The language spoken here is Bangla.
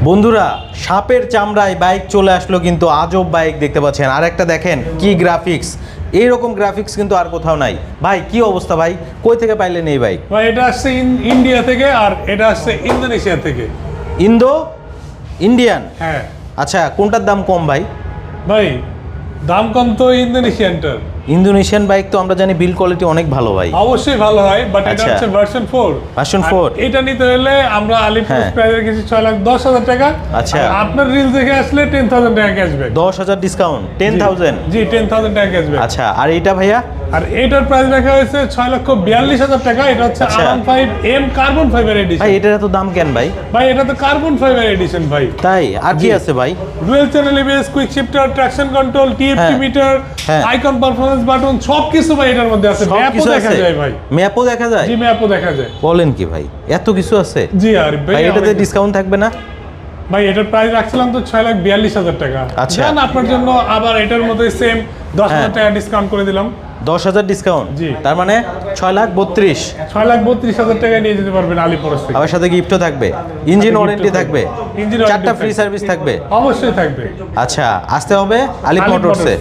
বন্ধুরা সাপের চামড়ায় বাইক চলে আসলো, কিন্তু আজব বাইক দেখতে পাচ্ছেন। আর একটা দেখেন কি গ্রাফিক্স, এইরকম গ্রাফিক্স কিন্তু আর কোথাও নাই। ভাই কি অবস্থা ভাই, কই থেকে পাইলেন এই বাইক? ভাই এটা আসছে ইন্ডিয়া থেকে, আর এটা আসছে ইন্দোনেশিয়া থেকে। ইন্ডিয়ান? হ্যাঁ। আচ্ছা, কোনটার দাম কম ভাই? ভাই দাম কম তো ইন্দোনেশিয়ানটার। ইন্দোনেশিয়ান বাইক তো আমরা জানি বিল্ড কোয়ালিটি অনেক ভালো ভাই। অবশ্যই ভালো হয়, বাট এটা আচ্ছা। হচ্ছে ভার্সন 4। ভার্সন 4 এটা নিতে হলে আমরা আলিপুর হ্যাঁ। প্রাইস রেখেছি 6,10,000 টাকা। আচ্ছা। আর আপনার রিল দেখে আসলে 10,000 টাকা ক্যাশব্যাক। 10,000 ডিসকাউন্ট, 10,000। জি 10,000 টাকা ক্যাশব্যাক। আচ্ছা, আর এইটা ভাইয়া? আর এটার প্রাইস রাখা হয়েছে 6,42,000 টাকা। এটা হচ্ছে আচ্ছা। R15M carbon fibre addition. ভাই এটার এত দাম কেন ভাই? ভাই এটা তো কার্বন ফাইবার এডিশন ভাই। তাই? আর কি আছে ভাই? Dual channel ABS, quick shifter, traction control, TFT হ্যাঁ। মিটার, হ্যাঁ। আইকন পারফরম্যান্স বাটন, সবকিছু ভাই এটার মধ্যে আছে। ম্যাপও সবকিছু দেখা আছে? যায় ভাই। ম্যাপও দেখা যায়? জি ম্যাপও দেখা যায়। বলেন কি ভাই, এত কিছু আছে? জি আর ভাই এটাতে ডিসকাউন্ট থাকবে না? ভাই এটার প্রাইস রাখছিলাম তো 6,42,000 টাকা। আচ্ছা। জান আপনার জন্য আবার এটার মধ্যে সেম 10,000 টাকা ডিসকাউন্ট করে দিলাম। 10,000 ডিসকাউন্ট? জি। তার মানে 6,32,000। 6,32,000 টাকা নিয়ে যেতে পারবেন আলিপুর থেকে। আবার সাথে গিফটও থাকবে, ইঞ্জিন gift ওয়ারেন্টি ও থাকবে, থাকবে। ইঞ্জিন 4টা warranty ফ্রি থাকবে। সার্ভিস থাকবে। অবশ্যই থাকবে। আচ্ছা, আসতে হবে আলিপ মোটরসে।